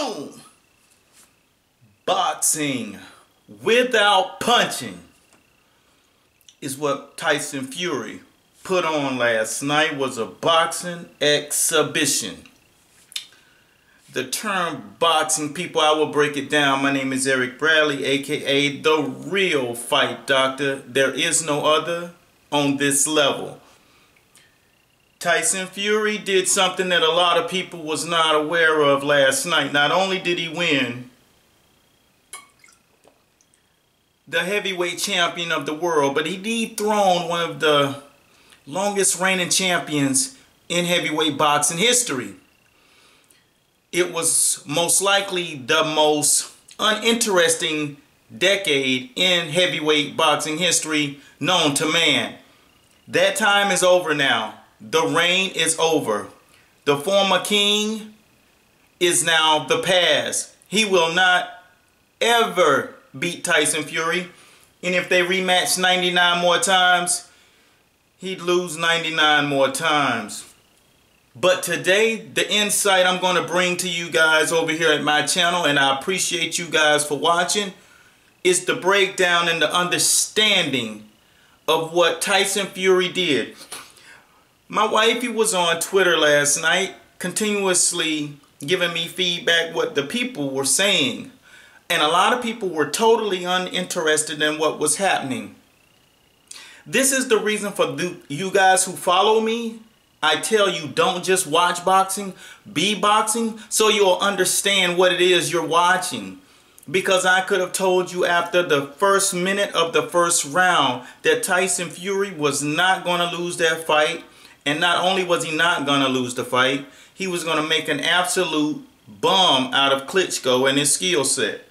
Boom! Boxing without punching is what Tyson Fury put on last night. Was a boxing exhibition. The term boxing, people, I will break it down. My name is Eric Bradley, aka The Real Fight Doctor. There is no other on this level. Tyson Fury did something that a lot of people was not aware of last night. Not only did he win the heavyweight champion of the world, but he dethroned one of the longest reigning champions in heavyweight boxing history. It was most likely the most uninteresting decade in heavyweight boxing history known to man. That time is over now. The reign is over. The former king is now the past. He will not ever beat Tyson Fury. And if they rematch 99 more times, he'd lose 99 more times. But today, the insight I'm going to bring to you guys over here at my channel, and I appreciate you guys for watching, is the breakdown and the understanding of what Tyson Fury did. My wifey was on Twitter last night, continuously giving me feedback what the people were saying. And a lot of people were totally uninterested in what was happening. This is the reason for you guys who follow me. I tell you, don't just watch boxing, be boxing, so you'll understand what it is you're watching. Because I could have told you after the first minute of the first round that Tyson Fury was not going to lose that fight. And not only was he not going to lose the fight, he was going to make an absolute bum out of Klitschko and his skill set.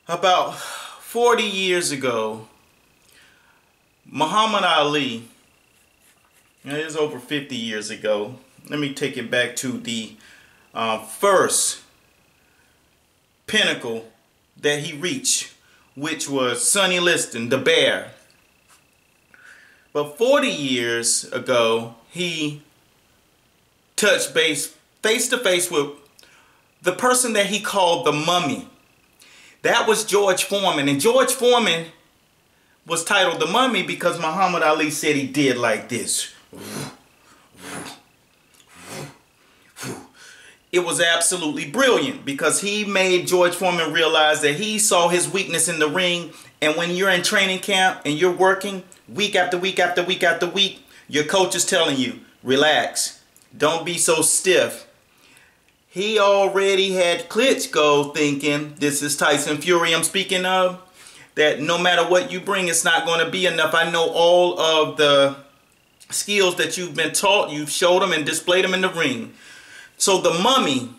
About 40 years ago, Muhammad Ali, it was over 50 years ago. Let me take it back to the first pinnacle that he reached, which was Sonny Liston, the Bear. But 40 years ago, he touched base face to face with the person that he called the Mummy. That was George Foreman. And George Foreman was titled the Mummy because Muhammad Ali said he did like this. It was absolutely brilliant because he made George Foreman realize that he saw his weakness in the ring. And when you're in training camp and you're working week after week after week after week, your coach is telling you, relax, don't be so stiff. He already had Klitschko thinking, this is Tyson Fury I'm speaking of, that no matter what you bring, it's not going to be enough. I know all of the skills that you've been taught, you've showed them and displayed them in the ring. So the Mummy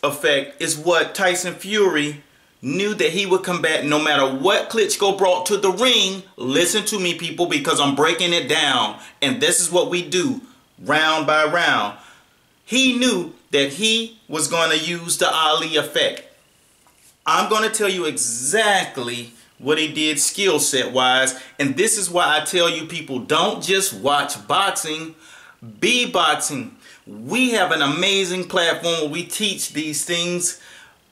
effect is what Tyson Fury knew that he would combat no matter what Klitschko brought to the ring. Listen to me, people, because I'm breaking it down. And this is what we do round by round. He knew that he was going to use the Ali effect. I'm going to tell you exactly what he did skill set wise. And this is why I tell you people, don't just watch boxing, be boxing. We have an amazing platform where we teach these things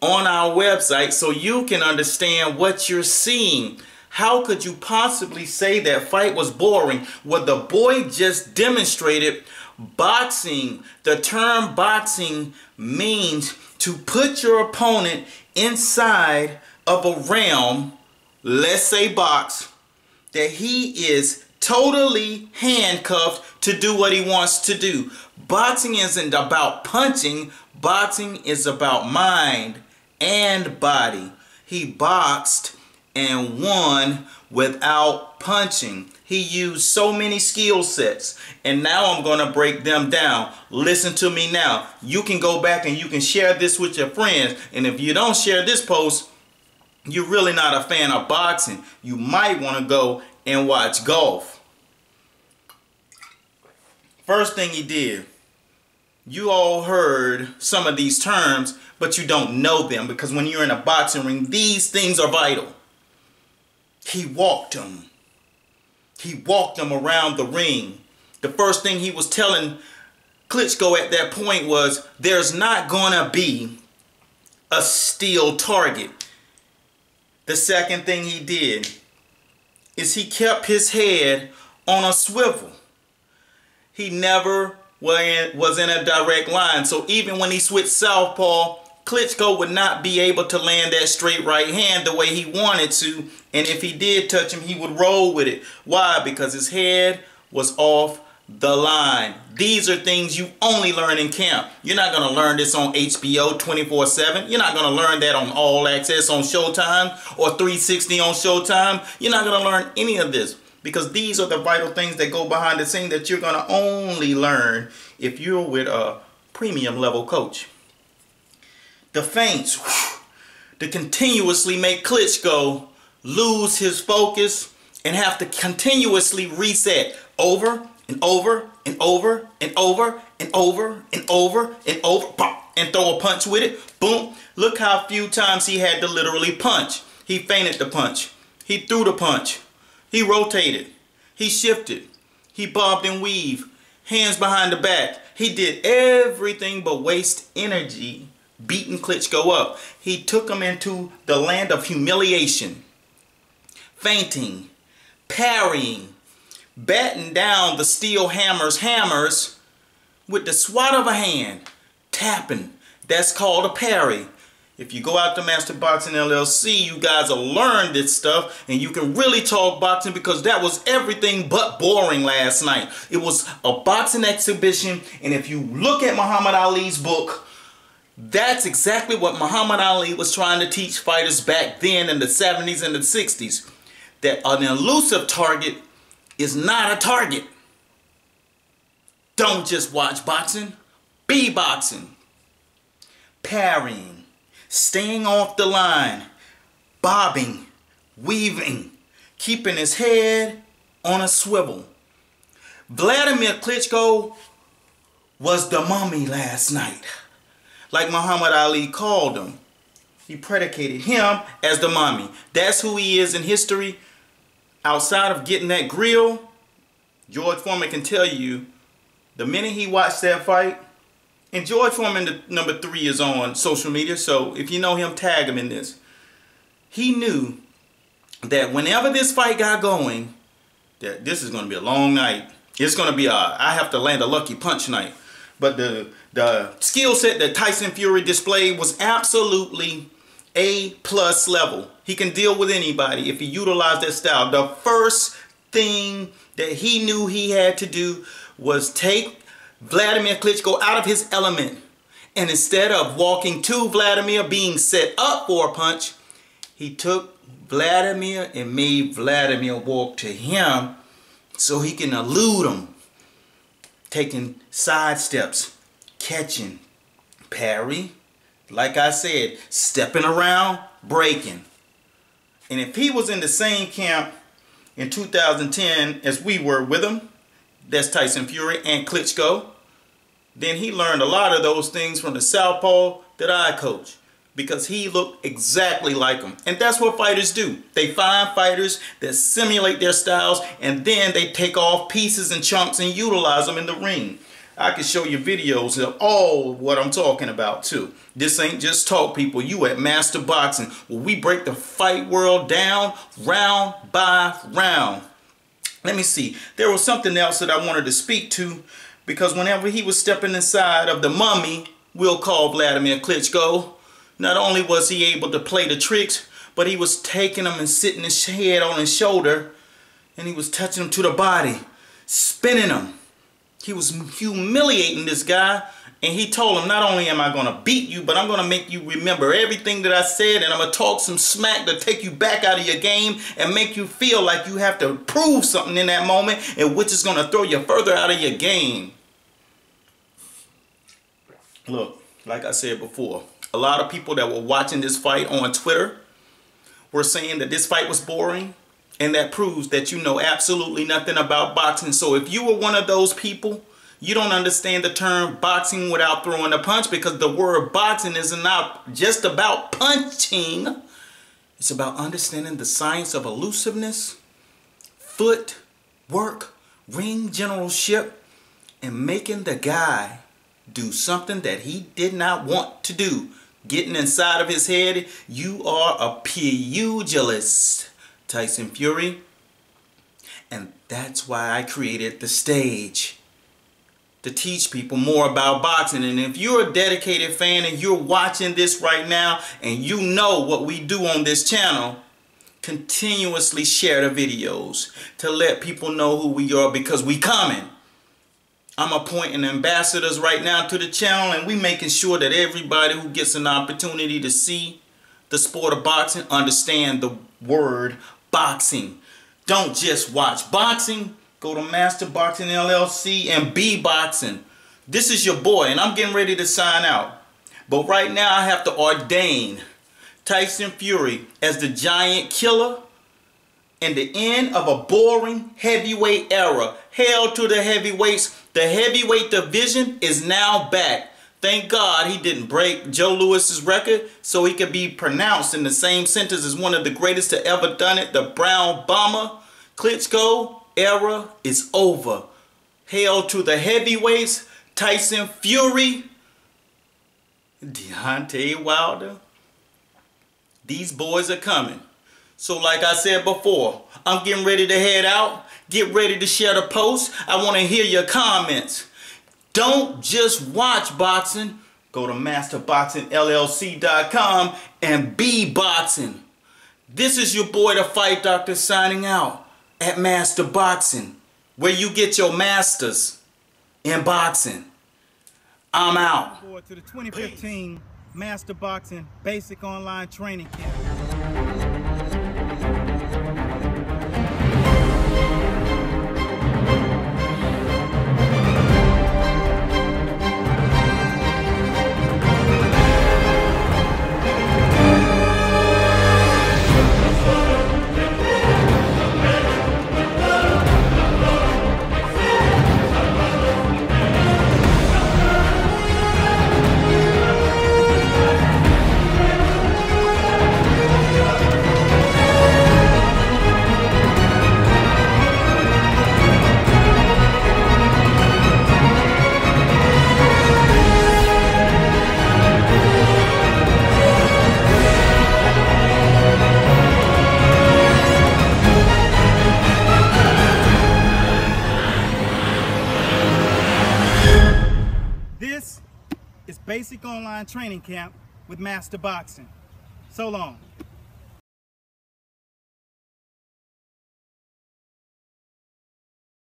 on our website so you can understand what you're seeing. How could you possibly say that fight was boring? Well, the boy just demonstrated boxing. The term boxing means to put your opponent inside of a realm, let's say box, that he is totally handcuffed to do what he wants to do. Boxing isn't about punching. Boxing is about mind and body. He boxed and won without punching. He used so many skill sets, and now I'm going to break them down. Listen to me now. You can go back and you can share this with your friends, and if you don't share this post, you're really not a fan of boxing. You might want to go and watch golf. First thing he did, you all heard some of these terms, but you don't know them because when you're in a boxing ring, these things are vital. He walked him. He walked him around the ring. The first thing he was telling Klitschko at that point was, there's not gonna be a steel target. The second thing he did is he kept his head on a swivel. He never was in a direct line. So even when he switched southpaw, Klitschko would not be able to land that straight right hand the way he wanted to. And if he did touch him, he would roll with it. Why? Because his head was off the line. These are things you only learn in camp. You're not going to learn this on HBO 24/7. You're not going to learn that on All Access on Showtime or 360 on Showtime. You're not going to learn any of this, because these are the vital things that go behind the scene that you're going to only learn if you're with a premium level coach. The feints, to continuously make Klitschko lose his focus and have to continuously reset over and over and over and over and over and over and over, and throw a punch with it. Boom. Look how few times he had to literally punch. He feinted the punch. He threw the punch. He rotated. He shifted. He bobbed and weaved. Hands behind the back. He did everything but waste energy beating Klitschko up. He took him into the land of humiliation. Feinting. Parrying. Batting down the steel hammers with the swat of a hand. Tapping. That's called a parry. If you go out to Master Boxing LLC, you guys will learn this stuff, and you can really talk boxing, because that was everything but boring last night. It was a boxing exhibition, and if you look at Muhammad Ali's book, that's exactly what Muhammad Ali was trying to teach fighters back then in the 70s and the 60s. That an elusive target is not a target. Don't just watch boxing, be boxing. Parrying. Staying off the line, bobbing, weaving, keeping his head on a swivel. Vladimir Klitschko was the mummy last night, like Muhammad Ali called him. He predicated him as the mummy. That's who he is in history. Outside of getting that grill, George Foreman can tell you, the minute he watched that fight, and George Foreman, the number 3, is on social media, so if you know him, tag him in this. He knew that whenever this fight got going, that this is going to be a long night. It's going to be I have to land a lucky punch night. But the skill set that Tyson Fury displayed was absolutely A+ level. He can deal with anybody if he utilized that style. The first thing that he knew he had to do was take Vladimir Klitschko out of his element. And instead of walking to Vladimir, being set up for a punch, he took Vladimir and made Vladimir walk to him so he can elude him. Taking side steps, catching, parry, like I said, stepping around, breaking. And if he was in the same camp in 2010 as we were with him, that's Tyson Fury and Klitschko, then he learned a lot of those things from the southpaw that I coach, because he looked exactly like him. And that's what fighters do. They find fighters that simulate their styles, and then they take off pieces and chunks and utilize them in the ring. I can show you videos of all of what I'm talking about too. This ain't just talk, people. You at Master Boxing, where we break the fight world down round by round. Let me see. There was something else that I wanted to speak to, because whenever he was stepping inside of the mummy, we'll call Vladimir Klitschko, not only was he able to play the tricks, but he was taking him and sitting his head on his shoulder, and he was touching him to the body, spinning him. He was humiliating this guy, and he told him, not only am I going to beat you, but I'm going to make you remember everything that I said, and I'm going to talk some smack to take you back out of your game and make you feel like you have to prove something in that moment, and which is going to throw you further out of your game. Look, like I said before, a lot of people that were watching this fight on Twitter were saying that this fight was boring, and that proves that you know absolutely nothing about boxing. So if you were one of those people, you don't understand the term boxing without throwing a punch, because the word boxing is not just about punching. It's about understanding the science of elusiveness, foot work, ring generalship, and making the guy do something that he did not want to do. Getting inside of his head. You are a pugilist, Tyson Fury. And that's why I created the stage. To teach people more about boxing. And if you're a dedicated fan and you're watching this right now and you know what we do on this channel, continuously share the videos to let people know who we are, because we coming. I'm appointing ambassadors right now to the channel, and we making sure that everybody who gets an opportunity to see the sport of boxing understand the word boxing. Don't just watch boxing. Go to Master Boxing LLC and be boxing. This is your boy, and I'm getting ready to sign out. But right now I have to ordain Tyson Fury as the giant killer and the end of a boring heavyweight era. Hail to the heavyweights. The heavyweight division is now back. Thank God he didn't break Joe Louis's record so he could be pronounced in the same sentence as one of the greatest to ever done it, the Brown Bomber. Klitschko era is over. Hail to the heavyweights, Tyson Fury, Deontay Wilder. These boys are coming. So like I said before, I'm getting ready to head out. Get ready to share the post. I want to hear your comments. Don't just watch boxing. Go to masterboxingllc.com and be boxing. This is your boy, the Fight Doctor, signing out at Master Boxing, where you get your masters in boxing. I'm out. Forward to the 2015 Master Boxing Basic Online Training Camp. This is Basic Online Training Camp with Master Boxing. So long.